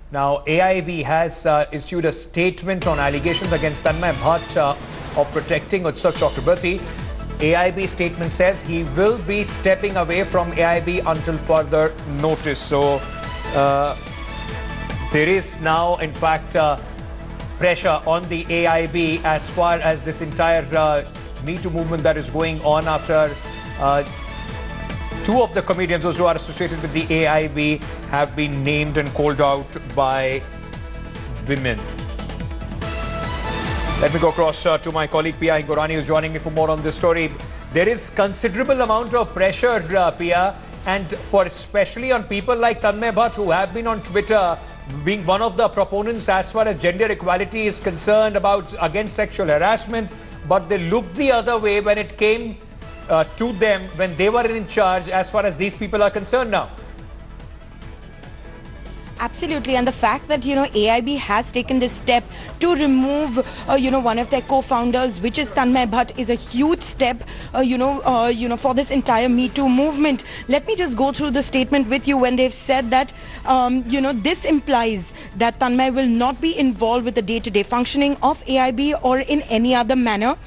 Now, AIB has issued a statement on allegations against Tanmay Bhatt of protecting Utsav Chakrabarti. AIB statement says he will be stepping away from AIB until further notice. So, there is now, in fact, pressure on the AIB as far as this entire Me Too movement that is going on after two of the comedians, those who are associated with the AIB, have been named and called out by women. Let me go across to my colleague Pia Hingorani, who's joining me for more on this story. There is considerable amount of pressure, Pia, and for especially on people like Tanmay Bhatt, who have been on Twitter, being one of the proponents as far as gender equality is concerned against sexual harassment, but they looked the other way when it came to them when they were in charge as far as these people are concerned now. Absolutely, and the fact that AIB has taken this step to remove one of their co-founders, which is Tanmay Bhatt, is a huge step for this entire Me Too movement. Let me just go through the statement with you when they've said that this implies that Tanmay will not be involved with the day-to-day functioning of AIB or in any other manner.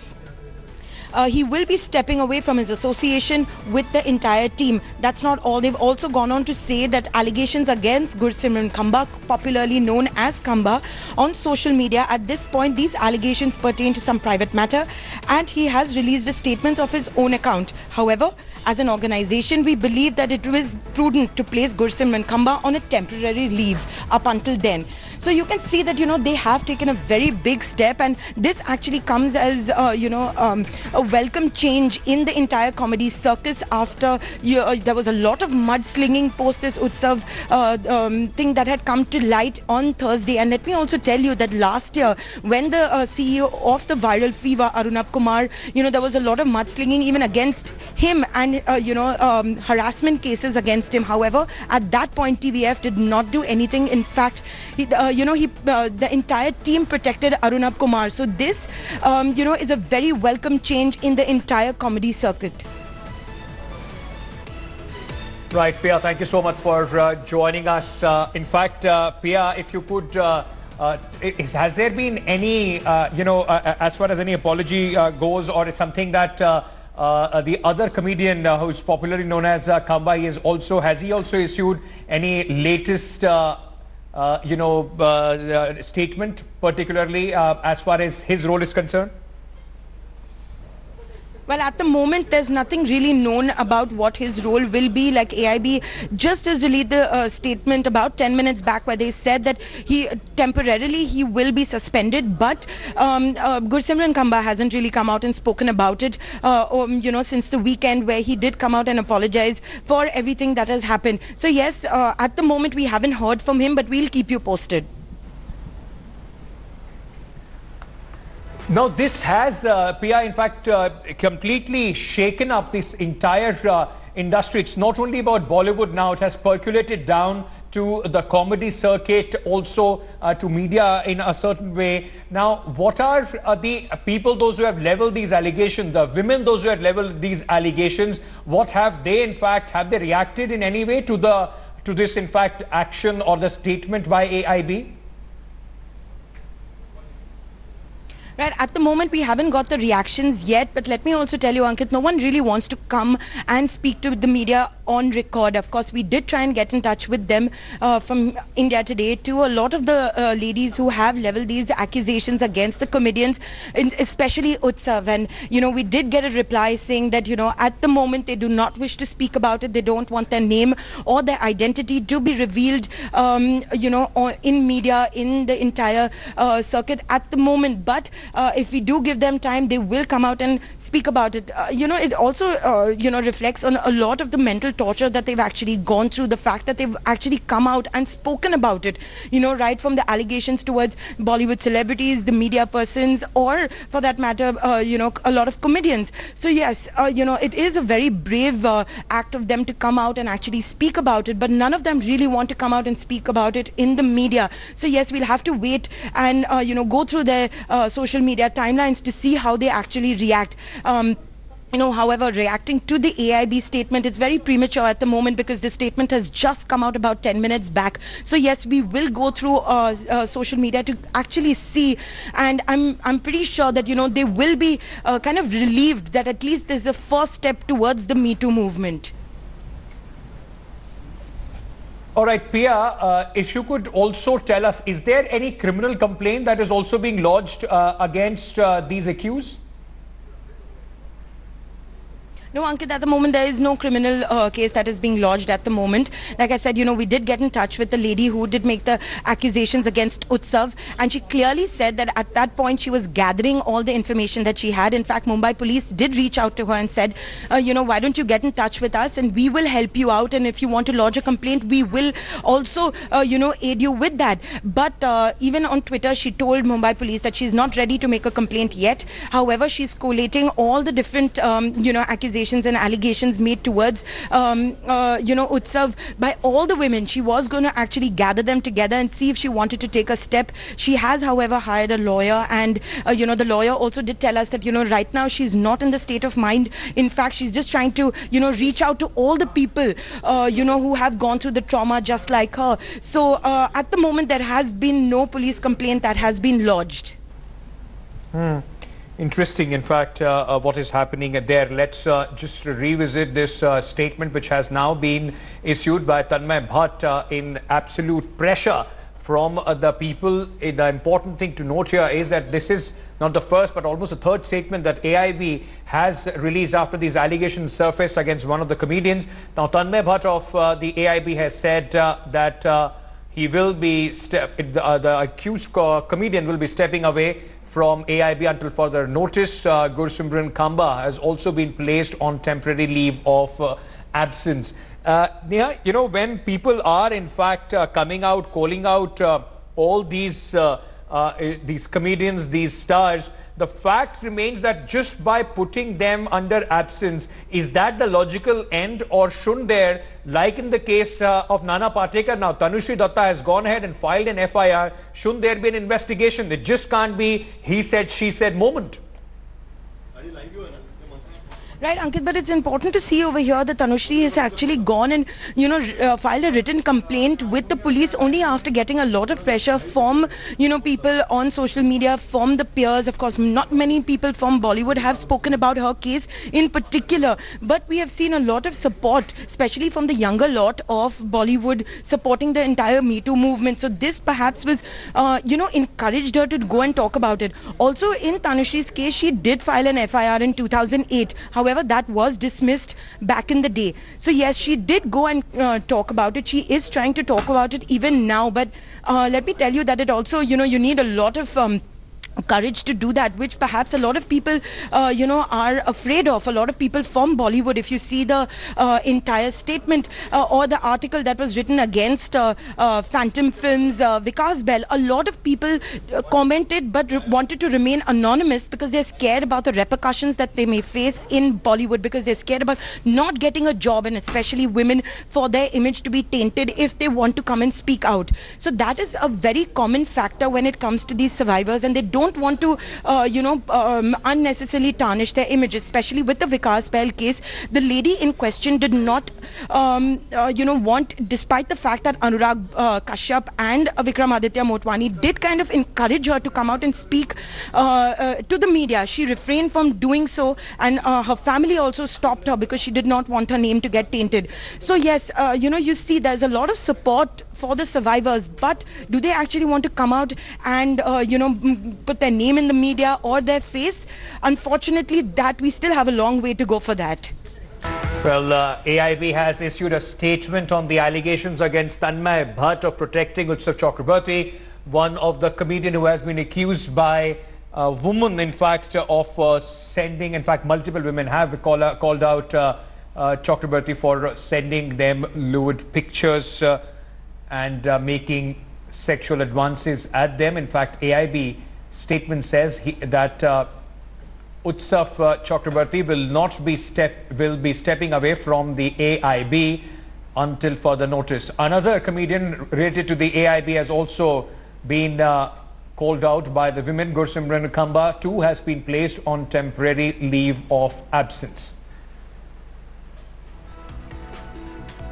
He will be stepping away from his association with the entire team. That's not all. They've also gone on to say that allegations against Gursimran Khamba, popularly known as Khamba, on social media, at this point, these allegations pertain to some private matter, and he has released a statement of his own account. However, as an organization, we believe that it was prudent to place Gursimran Khamba on a temporary leave up until then. So you can see that, they have taken a very big step, and this actually comes as, a welcome change in the entire comedy circus after there was a lot of mudslinging post this Utsav thing that had come to light on Thursday. And let me also tell you that last year, when the CEO of the Viral Fever, Arunab Kumar, there was a lot of mudslinging even against him and, harassment cases against him. However, at that point, TVF did not do anything. In fact, the entire team protected Arunab Kumar. So this, is a very welcome change in the entire comedy circuit. Right, Pia, thank you so much for joining us. In fact, Pia, if you could, has there been any, as far as any apology goes, or it's something that the other comedian who's popularly known as Khamba, has he also issued any latest statement, particularly as far as his role is concerned? Well, at the moment, there's nothing really known about what his role will be. Like AIB just has released the statement about 10 minutes back where they said that he will be suspended. But Gursimran Khamba hasn't really come out and spoken about it, since the weekend, where he did come out and apologize for everything that has happened. So yes, at the moment, we haven't heard from him, but we'll keep you posted. Now, this has, Pia, in fact, completely shaken up this entire industry. It's not only about Bollywood now. It has percolated down to the comedy circuit, also to media in a certain way. Now, what are the people, those who have leveled these allegations, the women, those who have leveled these allegations, what have they, in fact, have they reacted in any way to this, in fact, action or the statement by AIB? Right, at the moment, we haven't got the reactions yet, but let me also tell you, Ankit, no one really wants to come and speak to the media on record. Of course, we did try and get in touch with them from India Today, to a lot of the ladies who have leveled these accusations against the comedians, especially Utsav. And, we did get a reply saying that, at the moment, they do not wish to speak about it. They don't want their name or their identity to be revealed, in media, in the entire circuit at the moment. But if we do give them time, they will come out and speak about it. It also, reflects on a lot of the mental torture that they've actually gone through. The fact that they've actually come out and spoken about it, right from the allegations towards Bollywood celebrities, the media persons, or for that matter, a lot of comedians. So yes, it is a very brave act of them to come out and actually speak about it, but none of them really want to come out and speak about it in the media. So yes, we'll have to wait and, go through their social media timelines to see how they actually react. However, reacting to the AIB statement, it's very premature at the moment because the statement has just come out about 10 minutes back. So yes, we will go through social media to actually see, and I'm pretty sure that they will be kind of relieved that at least there's a first step towards the Me Too movement. All right, Pia, if you could also tell us, is there any criminal complaint that is also being lodged against these accused? No, Ankit, at the moment, there is no criminal case that is being lodged at the moment. Like I said, we did get in touch with the lady who did make the accusations against Utsav. And she clearly said that at that point, she was gathering all the information that she had. In fact, Mumbai police did reach out to her and said, why don't you get in touch with us and we will help you out. And if you want to lodge a complaint, we will also, aid you with that. But even on Twitter, she told Mumbai police that she's not ready to make a complaint yet. However, she's collating all the different, accusations and allegations made towards, Utsav by all the women. She was going to actually gather them together and see if she wanted to take a step. She has, however, hired a lawyer, and, the lawyer also did tell us that, right now she's not in the state of mind. In fact, she's just trying to, reach out to all the people, who have gone through the trauma just like her. So at the moment, there has been no police complaint that has been lodged. Interesting, in fact, what is happening there. Let's just revisit this statement which has now been issued by Tanmay Bhatt in absolute pressure from the people. The important thing to note here is that this is not the first but almost the third statement that AIB has released after these allegations surfaced against one of the comedians. Now, Tanmay Bhatt of the AIB has said that he will be, the accused comedian will be stepping away from AIB until further notice. Gursimran Khamba has also been placed on temporary leave of absence. When people are in fact coming out, calling out all these comedians, these stars, the fact remains that just by putting them under absence, is that the logical end, or shouldn't there, like in the case of Nana Patekar, now Tanushree Datta has gone ahead and filed an FIR, shouldn't there be an investigation? It just can't be he said, she said moment. Right, Ankit, but it's important to see over here that Tanushree has actually gone and, filed a written complaint with the police only after getting a lot of pressure from, people on social media, from the peers. Of course, not many people from Bollywood have spoken about her case in particular, but we have seen a lot of support, especially from the younger lot of Bollywood, supporting the entire Me Too movement. So this perhaps was, encouraged her to go and talk about it. Also, in Tanushree's case, she did file an FIR in 2008. However, that was dismissed back in the day. So yes, she did go and talk about it. She is trying to talk about it even now. But let me tell you that it also, you need a lot of courage to do that, which perhaps a lot of people, are afraid of. A lot of people from Bollywood, if you see the entire statement or the article that was written against Phantom Films, Vikas Bell, a lot of people commented but wanted to remain anonymous because they're scared about the repercussions that they may face in Bollywood, because they're scared about not getting a job, and especially women, for their image to be tainted if they want to come and speak out. So that is a very common factor when it comes to these survivors, and they don't want to, unnecessarily tarnish their image, especially with the Vikas Bell case. The lady in question did not, want, despite the fact that Anurag Kashyap and Vikramaditya Motwani did kind of encourage her to come out and speak to the media. She refrained from doing so, and her family also stopped her because she did not want her name to get tainted. So yes, you see there's a lot of support for the survivors, but do they actually want to come out and, put their name in the media or their face? Unfortunately, that we still have a long way to go for that. Well, AIB has issued a statement on the allegations against Tanmay Bhatt of protecting Utsav Chakrabarti, one of the comedian who has been accused by a woman, in fact, of sending, in fact, multiple women have called out Chakrabarti for sending them lewd pictures and making sexual advances at them. In fact, AIB statement says that Utsav Chakrabarti will be stepping away from the AIB until further notice. Another comedian related to the AIB has also been called out by the women. Gursimran Khamba too has been placed on temporary leave of absence.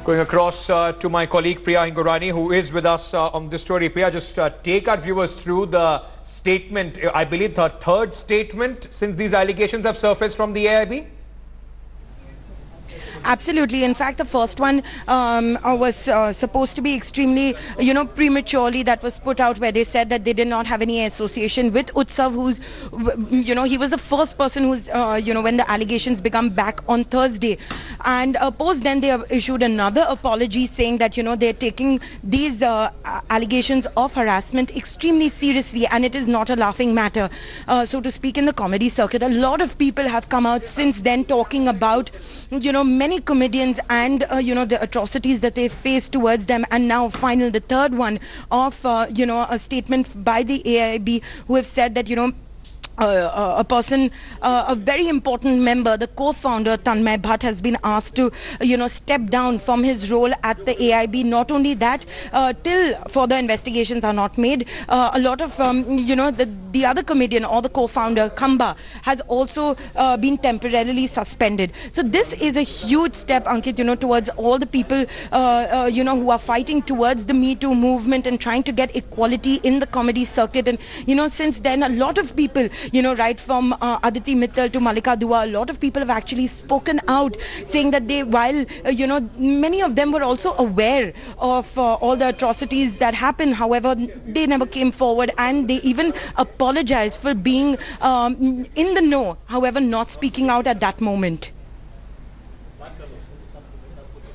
Going across to my colleague Priya Hingorani, who is with us on this story. Priya, just take our viewers through the statement, I believe the third statement since these allegations have surfaced from the AIB. Absolutely. In fact, the first one was supposed to be extremely, prematurely that was put out, where they said that they did not have any association with Utsav, who's, he was the first person who's, when the allegations become back on Thursday. And post then they have issued another apology saying that, they're taking these allegations of harassment extremely seriously and it is not a laughing matter. So to speak, in the comedy circuit, a lot of people have come out since then talking about, many comedians and the atrocities that they face towards them, and now the third one of a statement by the AIB, who have said that a person, a very important member, the co-founder Tanmay Bhatt, has been asked to, step down from his role at the AIB. Not only that, till further investigations are not made, a lot of, the other comedian or the co-founder Khamba has also been temporarily suspended. So this is a huge step, Ankit, towards all the people, who are fighting towards the Me Too movement and trying to get equality in the comedy circuit. And, since then, a lot of people, right from Aditi Mittal to Malika Dua, a lot of people have actually spoken out saying that they, while, many of them were also aware of all the atrocities that happened. However, they never came forward and they even apologized for being in the know, however, not speaking out at that moment.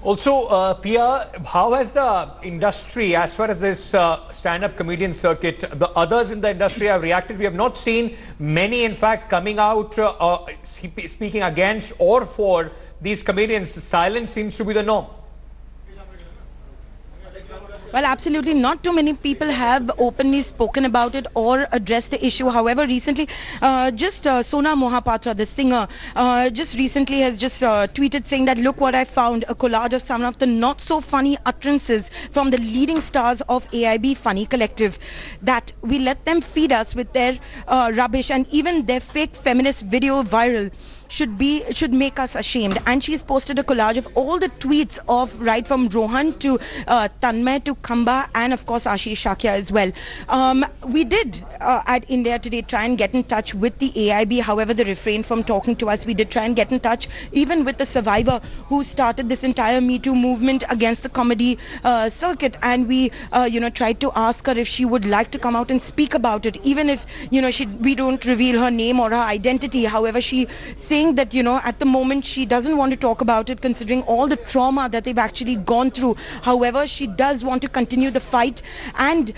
Also, Pia, how has the industry, as far as this stand-up comedian circuit, the others in the industry have reacted? We have not seen many, in fact, coming out speaking against or for these comedians. Silence seems to be the norm. Well, absolutely not too many people have openly spoken about it or addressed the issue. However, recently, Sona Mohapatra, the singer, just recently has just tweeted saying that, look what I found, a collage of some of the not so funny utterances from the leading stars of AIB Funny Collective, that we let them feed us with their rubbish, and even their fake feminist video viral should make us ashamed. And she's posted a collage of all the tweets of right from Rohan to Tanmay to Khamba and of course Ashish Shakya as well. We did at India Today try and get in touch with the AIB. However, they refrained from talking to us. We did try and get in touch even with the survivor who started this entire Me Too movement against the comedy circuit, and we tried to ask her if she would like to come out and speak about it, even if we don't reveal her name or her identity. However, she saying that at the moment she doesn't want to talk about it, considering all the trauma that they've actually gone through. However, she does want to continue the fight and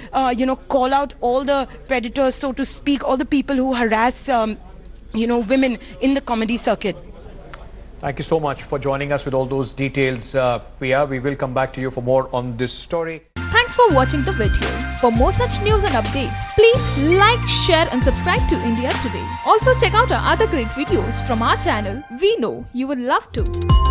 call out all the predators, so to speak, all the people who harass women in the comedy circuit. Thank you so much for joining us with all those details, Priya. We will come back to you for more on this story. Thanks for watching the video. For more such news and updates, please like, share and subscribe to India Today. Also check out our other great videos from our channel. We know you will love to.